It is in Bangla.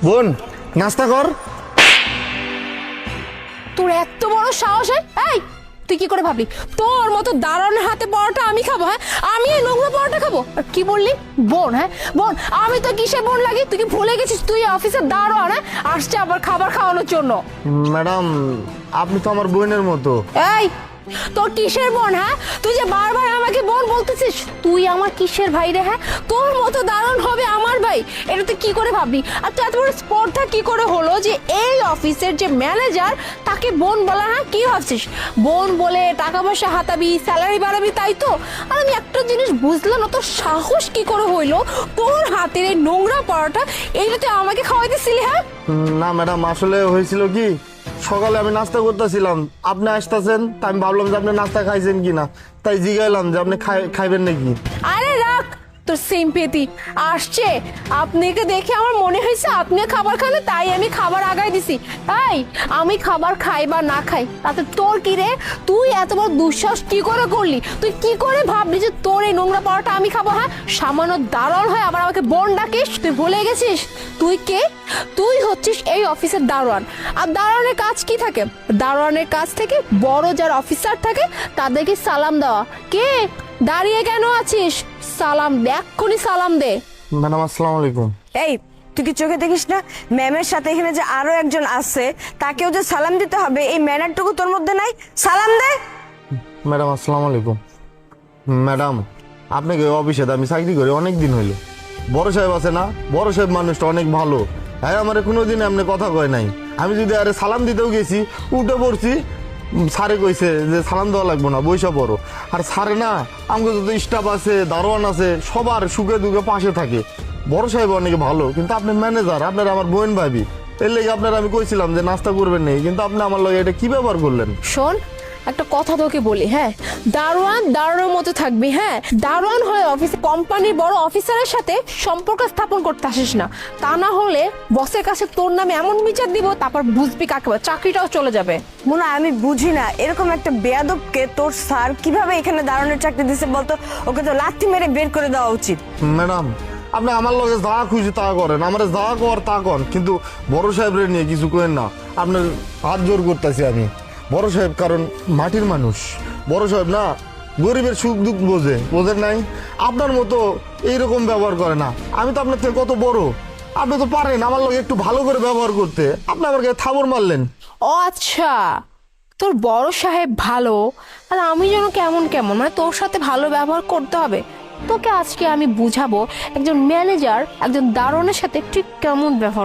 বোন নাস্তা কর। তোর এত বড় সাহস! এই তুই কি করে ভাবলি তোর মতো দারুণের হাতে পরোটা আমি খাবো? হ্যাঁ, আমি এই নোংরা পরোটা খাবো? আর কি বললি বোন? হ্যাঁ বোন, আমি তো কিসের বোন লাগি? তুই কি ভুলে গেছিস তুই অফিসের দারোয়ান? হ্যাঁ, আসছে আবার খাবার খাওয়ানোর জন্য। ম্যাডাম আপনি তো আমার বোনের মতো। এই তোর কিসের বোন? হ্যাঁ, তুই যে বারবার আমাকে বোন বলতেছিস, তুই আমার কিসের ভাই রে? হ্যাঁ, তোর মতো দারুণ হবে আমার ভাই, এটা তুই কি করে ভাবলি? আর তুই এত বড় স্পর্ধা কি করে হলো যে এই অফিসের যে ম্যানেজার তাকে বোন বলা? হ্যাঁ, কি ভাবছিস বোন বলে টাকা পয়সা হাতাবি, স্যালারি বাড়াবি, তাই তো? আর আমি একটা জিনিস বুঝলাম না, তোর সাহস কি করে হইলো তোর হাতের এই নোংরা পরোটা এইটা তুই আমাকে খাওয়াইতেছিলি? হ্যাঁ না ম্যাডাম, আসলে হয়েছিল কি, সকালে আমি নাস্তা করতেছিলাম, আপনি আসতেছেন, তাই আমি ভাবলাম যে আপনি নাস্তা খাইছেন কিনা, তাই জিগাইলাম যে আপনি খাইবেন নাকি। আরে রাখ তোর সিম্পেথি আসছে। আপনাকে দেখে আমার মনে হয়েছে আপনি খাবার খান, তাই আমি খাবার আগাই দিছি। তাই আমি খাবার খাই বা না খাই তাতে তোর কি রে? তুই এত বড় দুঃসাহস কি করে করলি? তুই কি করে ভাবলি যে তোর এই নোংরা পরোটা আমি খাবো? হ্যাঁ, সামান্য দারোয়ান হয় আবার আমাকে বোন ডাকিস? তুই ভুলে গেছিস তুই কে? তুই হচ্ছিস এই অফিসের দারোয়ান। আর দারোয়ানের কাজ কি থাকে? দারোয়ানের কাজ থেকে বড় যারা অফিসার থাকে তাদেরকে সালাম দেওয়া। কে দাঁড়িয়ে কেন আছিস? সালাম দে, এক্ষুনি সালাম দে। ম্যাডাম আসসালামু আলাইকুম। এই তুই কি চোখে দেখিস না ম্যামের সাথে এখানে যে আরো একজন আছে, তাকেও যে সালাম দিতে হবে এই ম্যানারটুকু তোর মধ্যে নাই? সালাম দে। ম্যাডাম আসসালামু আলাইকুম। ম্যাডাম আপনাকে অফিসে আমি চাকরি করি অনেক দিন হইলো। বড় সাহেব আছে না, বড় সাহেব মানুষটা অনেক ভালো। হ্যাঁ, আমার কোনোদিন এমনি কথা কয় নাই। আমি যদি আরে সালাম দিতেও গেছি, উঠে পড়ছি, স্যারে কইছে যে সালাম দেওয়া লাগবো না, বইসা পড়ো। আর স্যারে না আমাকে যত স্টাফ আছে, দারোয়ান আছে, সবার সুখে দুঃখে পাশে থাকে। বড় সাহেব অনেক ভালো, কিন্তু আপনি ম্যানেজার, আপনার আমার বোন ভাবি, এর লেগে আপনার আমি কইছিলাম যে নাস্তা করবেন নেই, কিন্তু আপনি আমার লগে এটা কি ব্যবহার করলেন? শোন, একটা কথা তোকে বলি, হ্যাঁ, দারোয়ান দারোয়ানের মতো থাকবি। হ্যাঁ, দারোয়ান হয়ে অফিসে কোম্পানির বড় অফিসারের সাথে সম্পর্ক স্থাপন করতে আসিস না, তা না হলে বসের কাছে তোর নামে এমন বিচার দিব তারপর বুঝবি কাকে বলে, চাকরিটাও চলে যাবে। মোনা আমি বুঝি না এরকম একটা বেয়াদবকে তোর স্যার কিভাবে এখানে দারুণের চাকরি দিছে বলতো? ওকে তো লাথি মেরে বের করে দেওয়া উচিত। ম্যাডাম আপনি আমার লগে যা খুশি তা করেন, আমার যা কর তা কর, কিন্তু বড় সাহেবের নিয়ে কিছু করেন না। আপনার হাত জোর করতেছি আমি। বড় সাহেব কারণ মাটির মানুষ, বড় সাহেব না গরিবের সুখ দুঃখ বোঝেন নাই। আপনার মতো এইরকম ব্যবহার করে না। আমি তো আপনার থেকে কত বড়, আপনি তো পারেন আমার লগে একটু ভালো করে ব্যবহার করতে, আপনি আমার গায়ে থাবর মারলেন। ও আচ্ছা, তোর বড় সাহেব ভালো আর আমি যেন কেমন কেমন, মানে তোর সাথে ভালো ব্যবহার করতে হবে। তোকে আজকে আমি বুঝাবো একজন ম্যানেজার একজন দারোয়ানের সাথে ঠিক কেমন ব্যবহার